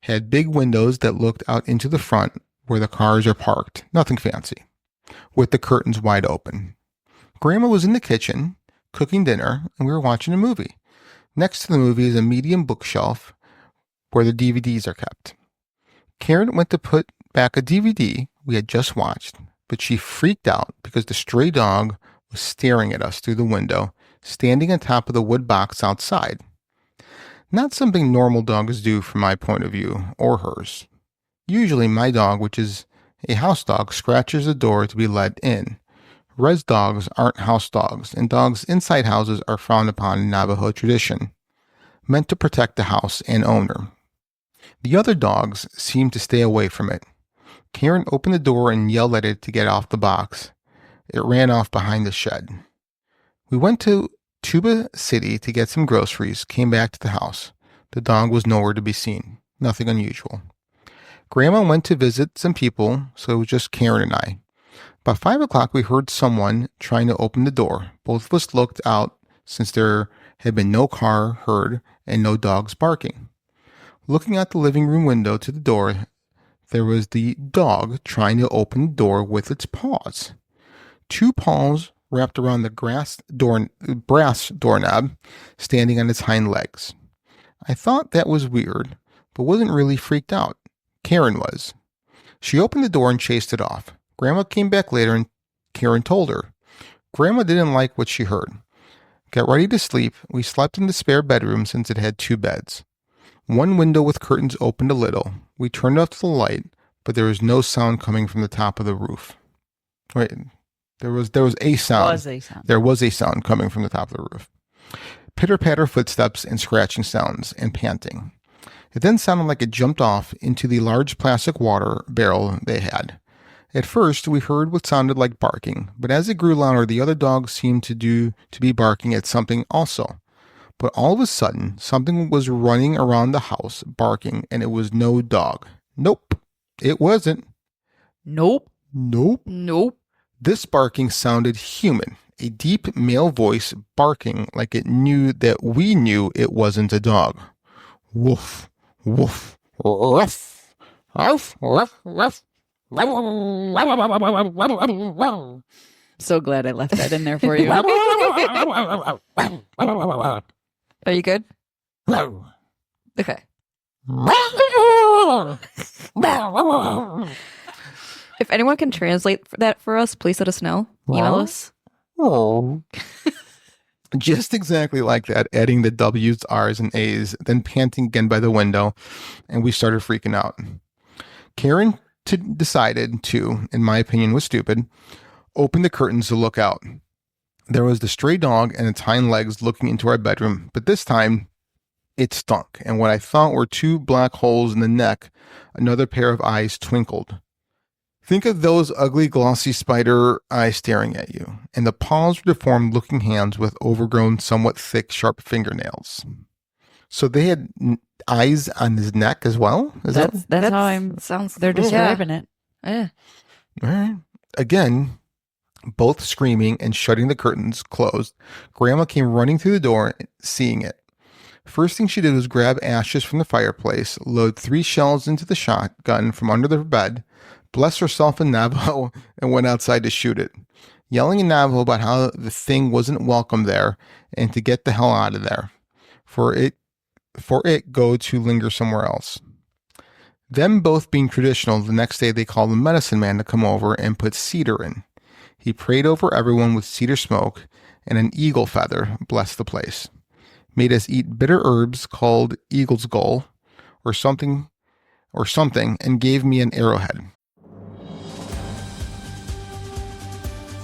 Had big windows that looked out into the front where the cars are parked, nothing fancy, with the curtains wide open. Grandma was in the kitchen, cooking dinner, and we were watching a movie. Next to the movie is a medium bookshelf where the DVDs are kept. Karen went to put back a DVD we had just watched, but she freaked out because the stray dog was staring at us through the window, standing on top of the wood box outside. Not something normal dogs do from my point of view, or hers. Usually my dog, which is a house dog, scratches the door to be let in. Res dogs aren't house dogs, and dogs inside houses are frowned upon in Navajo tradition, meant to protect the house and owner. The other dogs seemed to stay away from it. Karen opened the door and yelled at it to get off the box. It ran off behind the shed. We went to Tuba City to get some groceries, came back to the house. The dog was nowhere to be seen. Nothing unusual. Grandma went to visit some people, so it was just Karen and I. About 5 o'clock, we heard someone trying to open the door. Both of us looked out since there had been no car heard and no dogs barking. Looking out the living room window to the door, there was the dog trying to open the door with its paws. 2 paws wrapped around the brass doorknob, standing on its hind legs. I thought that was weird, but wasn't really freaked out. Karen was. She opened the door and chased it off. Grandma came back later and Karen told her. Grandma didn't like what she heard. Got ready to sleep. We slept in the spare bedroom since it had 2 beds. One window with curtains opened a little. We turned off the light, but there was no sound coming from the top of the roof. Wait, there was a sound. There was a sound coming from the top of the roof. Pitter-patter footsteps and scratching sounds and panting. It then sounded like it jumped off into the large plastic water barrel they had. At first, we heard what sounded like barking, but as it grew louder, the other dogs seemed to be barking at something also. But all of a sudden, something was running around the house, barking, and it was no dog. Nope, it wasn't. Nope. This barking sounded human, a deep male voice barking like it knew that we knew it wasn't a dog. Woof, woof, ruff, ruff, ruff, ruff. So glad I left that in there for you. Are you good? Okay. If anyone can translate that for us, please let us know. Email us. Just exactly like that, adding the W's, R's, and A's, then panting again by the window, and we started freaking out. Karen decided to, in my opinion was stupid, open the curtains to look out. There was the stray dog and its hind legs looking into our bedroom, but this time it stunk, and what I thought were 2 black holes in the neck, another pair of eyes twinkled. Think of those ugly, glossy spider eyes staring at you, and the paws were deformed looking hands with overgrown, somewhat thick, sharp fingernails. So they had eyes on his neck as well? That's how they're describing it. Yeah. All right. Again, both screaming and shutting the curtains closed. Grandma came running through the door, seeing it. First thing she did was grab ashes from the fireplace, load 3 shells into the shotgun from under the bed, bless herself in Navajo, and went outside to shoot it, yelling in Navajo about how the thing wasn't welcome there and to get the hell out of there, for it go to linger somewhere else. Them both being traditional, the next day they called the medicine man to come over and put cedar in. He prayed over everyone with cedar smoke, and an eagle feather blessed the place. Made us eat bitter herbs called eagle's gull or something, and gave me an arrowhead.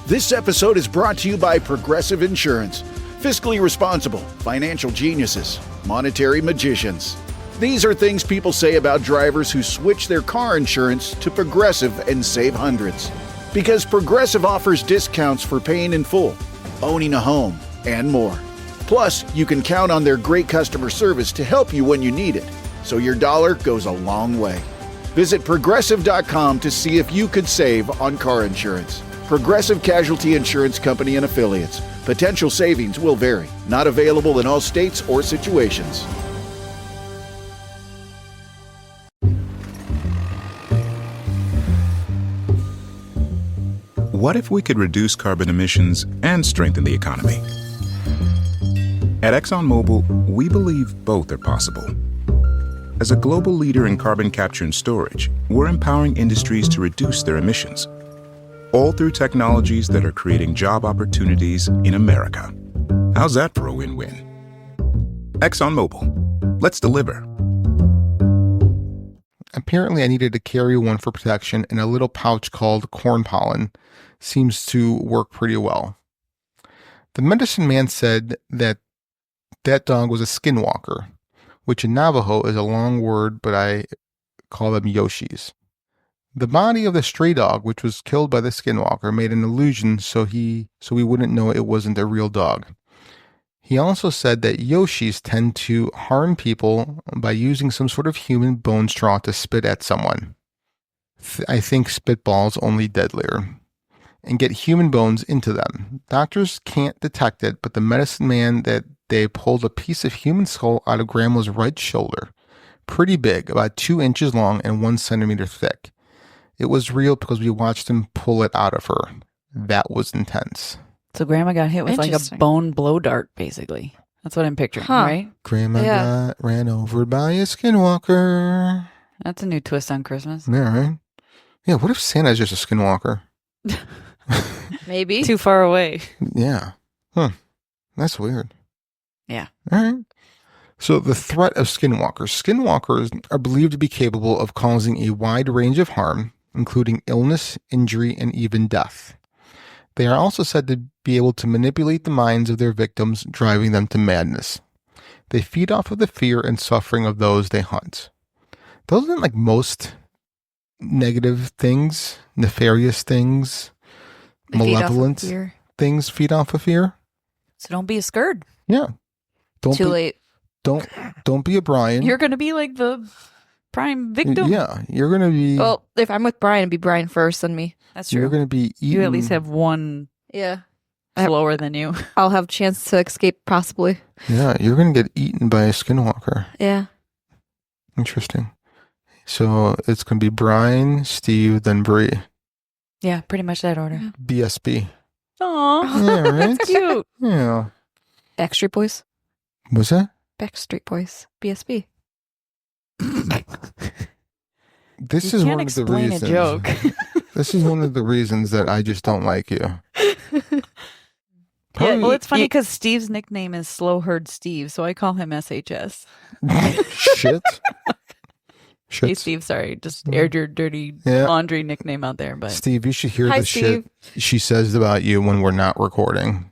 This episode is brought to you by Progressive Insurance. Fiscally responsible, financial geniuses, monetary magicians. These are things people say about drivers who switch their car insurance to Progressive and save hundreds. Because Progressive offers discounts for paying in full, owning a home, and more. Plus, you can count on their great customer service to help you when you need it, so your dollar goes a long way. Visit Progressive.com to see if you could save on car insurance. Progressive Casualty Insurance Company and Affiliates. Potential savings will vary. Not available in all states or situations. What if we could reduce carbon emissions and strengthen the economy? At ExxonMobil, we believe both are possible. As a global leader in carbon capture and storage, we're empowering industries to reduce their emissions, all through technologies that are creating job opportunities in America. How's that for a win-win? ExxonMobil. Let's deliver. Apparently, I needed to carry one for protection, and a little pouch called corn pollen seems to work pretty well. The medicine man said that dog was a skinwalker, which in Navajo is a long word, but I call them Yoshis. The body of the stray dog, which was killed by the skinwalker, made an illusion so we wouldn't know it wasn't a real dog. He also said that Yoshis tend to harm people by using some sort of human bone straw to spit at someone. I think spitballs only deadlier. And get human bones into them. Doctors can't detect it, but the medicine man that they pulled a piece of human skull out of Grandma's right shoulder, pretty big, about 2 inches long and 1 centimeter thick. It was real because we watched him pull it out of her. That was intense. So Grandma got hit with like a Interesting. bone blow dart, basically. That's what I'm picturing, Huh. right? Grandma Yeah. got ran over by a skinwalker. That's a new twist on Christmas. Yeah, right? Yeah, what if Santa's just a skinwalker? Maybe. Too far away. Yeah. Huh. That's weird. Yeah. All right. So the threat of skinwalkers. Skinwalkers are believed to be capable of causing a wide range of harm, including illness, injury, and even death. They are also said to be able to manipulate the minds of their victims, driving them to madness. They feed off of the fear and suffering of those they hunt. Those aren't like most negative things, nefarious things, They feed off of malevolent fear. things feed off of fear. So don't be a scared. Yeah. Too late. Don't be a Brian. You're going to be like the prime victim. Yeah, you're gonna be. Well, if I'm with Brian, it'd be Brian first than me. That's You're true. gonna be eaten. You at least have one Yeah. slower than you. I'll have a chance to escape, possibly. Yeah, you're gonna get eaten by a skinwalker. Yeah. Interesting. So it's gonna be Brian, Steve, then Bree. Yeah, pretty much that order. Yeah. BSB. Aw, Yeah, right. that's cute. Yeah. Backstreet Boys. Was that? Backstreet Boys. BSB. This You is can't one of the explain reasons. a joke. This is one of the reasons that I just don't like you. Yeah, Probably- well, it's funny because Steve's nickname is Slow Herd Steve, so I call him SHS. Shit. Hey, Shit. Steve, sorry, just aired your dirty Yeah. laundry nickname out there, but Steve, you should hear Hi, the shit she says about you when we're not recording.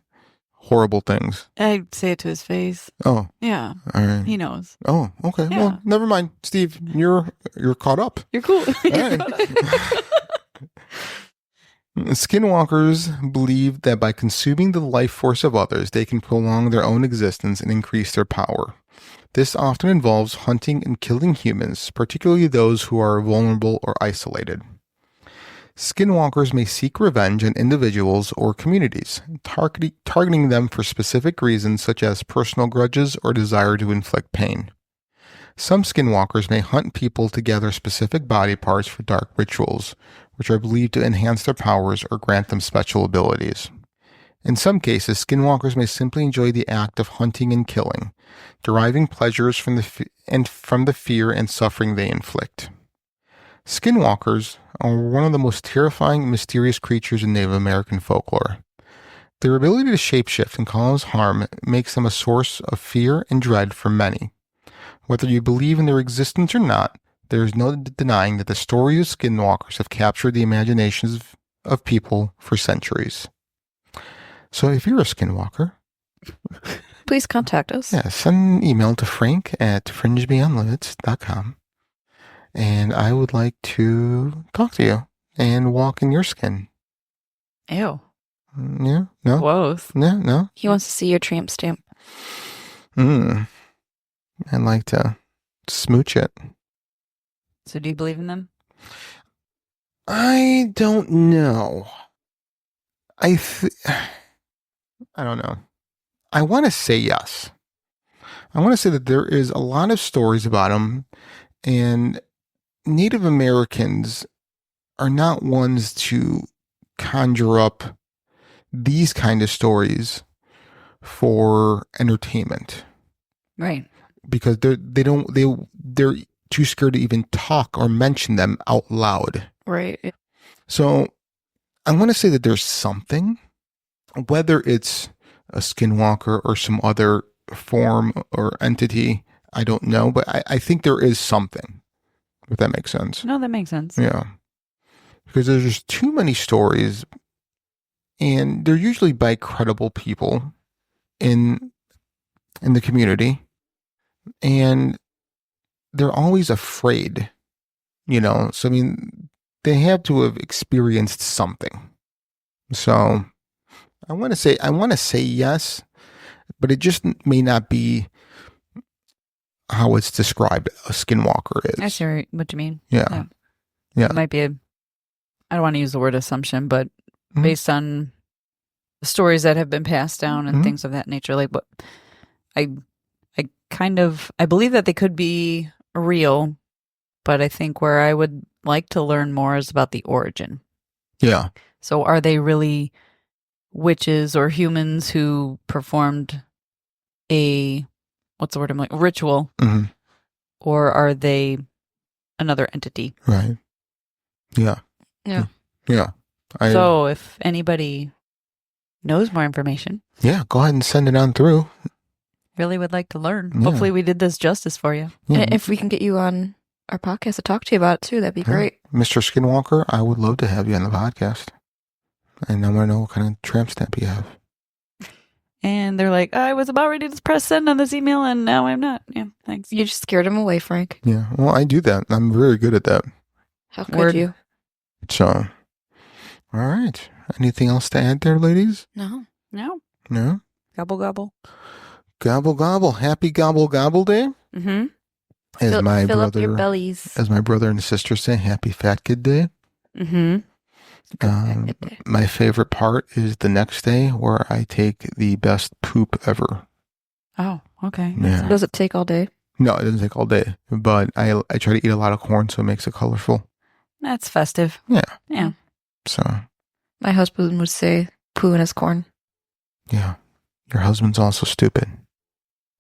Horrible things. I say it to his face. Oh, Yeah, all right. he knows. Oh, okay. Yeah. Well, never mind, Steve. You're caught up. You're cool. right. Skinwalkers believe that by consuming the life force of others, they can prolong their own existence and increase their power. This often involves hunting and killing humans, particularly those who are vulnerable or isolated. Skinwalkers may seek revenge on individuals or communities, targeting them for specific reasons such as personal grudges or desire to inflict pain. Some skinwalkers may hunt people to gather specific body parts for dark rituals, which are believed to enhance their powers or grant them special abilities. In some cases, skinwalkers may simply enjoy the act of hunting and killing, deriving pleasures from the fear and suffering they inflict. Skinwalkers are one of the most terrifying and mysterious creatures in Native American folklore. Their ability to shapeshift and cause harm makes them a source of fear and dread for many. Whether you believe in their existence or not, there is no denying that the stories of skinwalkers have captured the imaginations of people for centuries. So if you're a skinwalker, Please contact us. yeah, send an email to frank@fringebeyondlimits.com. And I would like to talk to you and walk in your skin. Ew. Yeah? No? Gross. Yeah? No? He wants to see your tramp stamp. I'd like to smooch it. So do you believe in them? I don't know. I don't know. I want to say yes. I want to say that there is a lot of stories about them, and Native Americans are not ones to conjure up these kind of stories for entertainment, Right. because they're too scared to even talk or mention them out loud. Right. So I want to say that there's something, whether it's a skinwalker or some other form or entity, I don't know, but I think there is something, if that makes sense. No, that makes sense. Yeah. Because there's just too many stories, and they're usually by credible people in the community, and they're always afraid, So, I mean, they have to have experienced something. So I want to say yes, but it just may not be how it's described a skinwalker is. I see what you mean. Yeah. Yeah. It might be I don't want to use the word assumption, but Mhm. based on the stories that have been passed down and Mhm. things of that nature, like what I believe that they could be real, but I think where I would like to learn more is about the origin. Yeah. So are they really witches or humans who performed a, what's the word I'm like, ritual, Hmm. or are they another entity? Right. Yeah. Yeah. Yeah. So if anybody knows more information, yeah, go ahead and send it on through. really would like to learn. Yeah. Hopefully we did this justice for you. Yeah. And if we can get you on our podcast to talk to you about it too, that'd be Yeah. great. Mr. Skinwalker, I would love to have you on the podcast. And I want to know what kind of tramp stamp you have. And they're like, I was about ready to press send on this email and now I'm not. Yeah, thanks. You just scared him away, Frank. Yeah. Well, I do that. I'm very good at that. How could Word. you? So, all right. Anything else to add there, ladies? No. No. No? Gobble gobble. Gobble, gobble. Happy gobble, gobble day. Mm-hmm. As my fill up your brother, bellies. as my brother and sister say, happy fat kid day. Mm-hmm. Um, my favorite part is the next day where I take the best poop ever. Oh, okay. Yeah. Does it take all day? No, it doesn't take all day, but I try to eat a lot of corn so it makes it colorful. That's festive. Yeah. Yeah. So, My husband would say poo in his corn, yeah. Your husband's also stupid.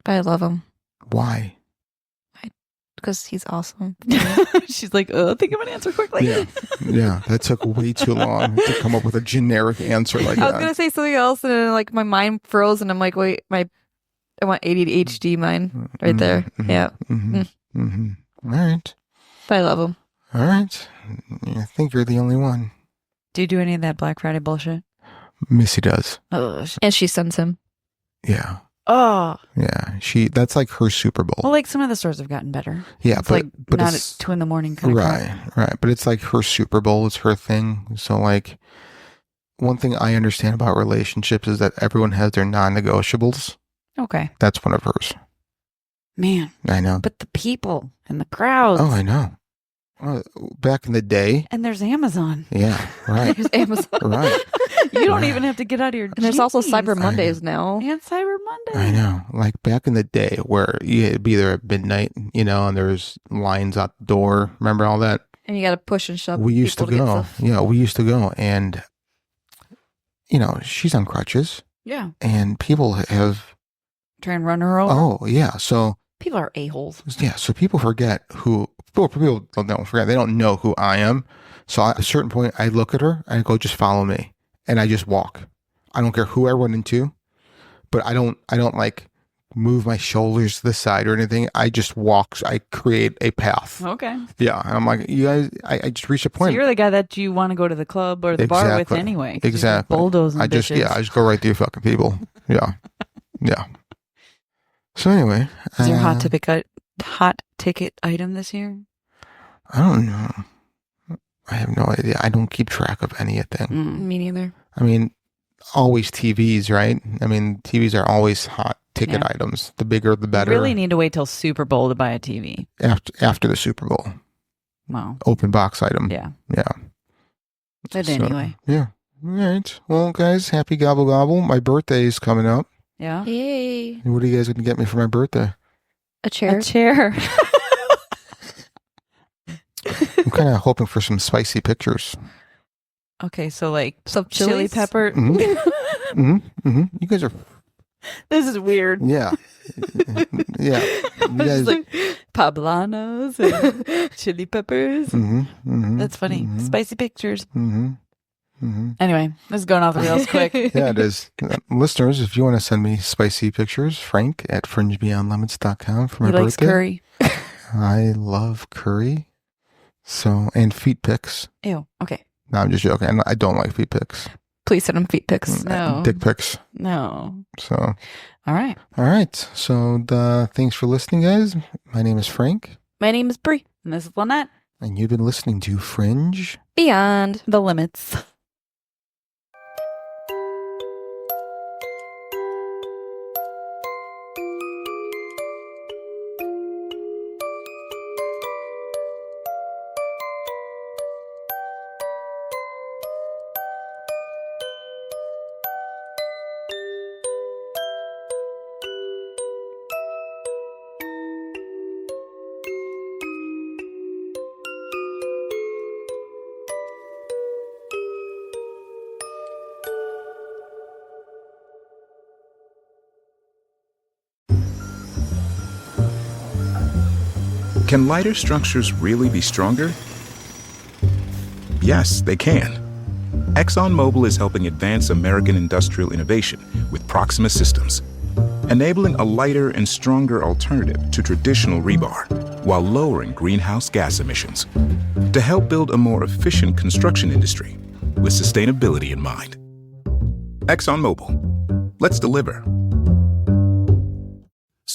but I love him Why? because he's awesome. She's like, think of an answer quickly. Yeah. Yeah. That took way too long to come up with a generic answer like I was that. gonna say something else, and then like my mind froze, and I'm like, wait, I want ADHD mine right there. Mhm, Yeah, mhm, mhm. All right. but I love him. All right. I think you're the only one. Do you do any of that Black Friday bullshit? Missy does. And she sends him. Yeah. Oh. Yeah. That's like her Super Bowl. Well, like some of the stores have gotten better. Yeah, It's but like but not it's at 2 a.m. kind of right, right. But it's like her Super Bowl. It's her thing. So like, one thing I understand about relationships is that everyone has their non-negotiables. Okay. That's one of hers. Man. I know. But the people and the crowds. Oh, I know. Back in the day. And there's Amazon. Yeah. Right. There's Amazon. Right. You don't Right. even have to get out of your And there's also jeans. Cyber Mondays now. And Cyber Monday. I know. Like back in the day where you'd be there at midnight, and there's lines out the door. Remember all that? And you got to push and shove. We used to people get go. stuff. Yeah, we used to go. And, she's on crutches. Yeah. And people have, Try and run her over. oh, yeah. So, People are a-holes. yeah. So people forget people don't forget. They don't know who I am. So at a certain point, I look at her and I go, just follow me. And I just walk. I don't care who I run into, but I don't like move my shoulders to the side or anything. I just walk. I create a path. Okay. Yeah. And I'm like, you guys, I just reached a So point. you're the guy that you want to go to the club or the bar with Exactly. anyway. 'cause you're Exactly. Bulldozing I just go right through fucking people. Yeah. Yeah. So anyway. Is your hot ticket item this year? I don't know. I have no idea. I don't keep track of anything. Me neither. I mean, always TVs, right? I mean, TVs are always hot ticket Yeah. items. The bigger, the better. You really need to wait till Super Bowl to buy a TV. after the Super Bowl. Wow. Open box item. Yeah. Yeah. But So, anyway. Yeah. All right. Well, guys, happy gobble gobble. My birthday is coming up. Yeah. Yay! What are you guys going to get me for my birthday? A chair. A chair. I'm kind of hoping for some spicy pictures. Okay, so like Some chili chilies? pepper. You guys are, This is weird. yeah. Yeah. You guys, It's like poblanos and chili peppers. That's funny. Spicy pictures. Anyway, this is going off the rails quick. Yeah, it is. Listeners, if you want to send me spicy pictures, Frank at fringebeyondlimits.com for my He likes birthday. curry. I love curry. So, and feet pics. Ew. Okay. No, I'm just joking. I don't like feet pics. Please send him feet pics. No. Dick pics. No. So, All right. all right. So, thanks for listening, guys. My name is Frank, My name is Brie. And this is Lynette. and you've been listening to Fringe. Beyond. The limits. Can lighter structures really be stronger? Yes, they can. ExxonMobil is helping advance American industrial innovation with Proxima Systems, enabling a lighter and stronger alternative to traditional rebar while lowering greenhouse gas emissions to help build a more efficient construction industry with sustainability in mind. ExxonMobil. Let's deliver.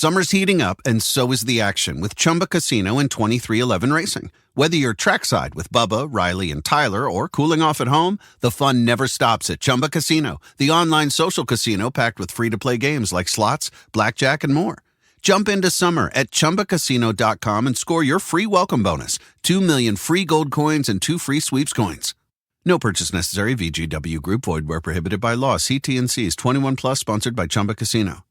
Summer's heating up, and so is the action with Chumba Casino and 23XI Racing. Whether you're trackside with Bubba, Riley, and Tyler, or cooling off at home, the fun never stops at Chumba Casino, the online social casino packed with free-to-play games like slots, blackjack, and more. Jump into summer at ChumbaCasino.com and score your free welcome bonus, 2 million free gold coins and 2 free sweeps coins. No purchase necessary. VGW Group. Void where prohibited by law. See T&Cs. 21 plus. Sponsored by Chumba Casino.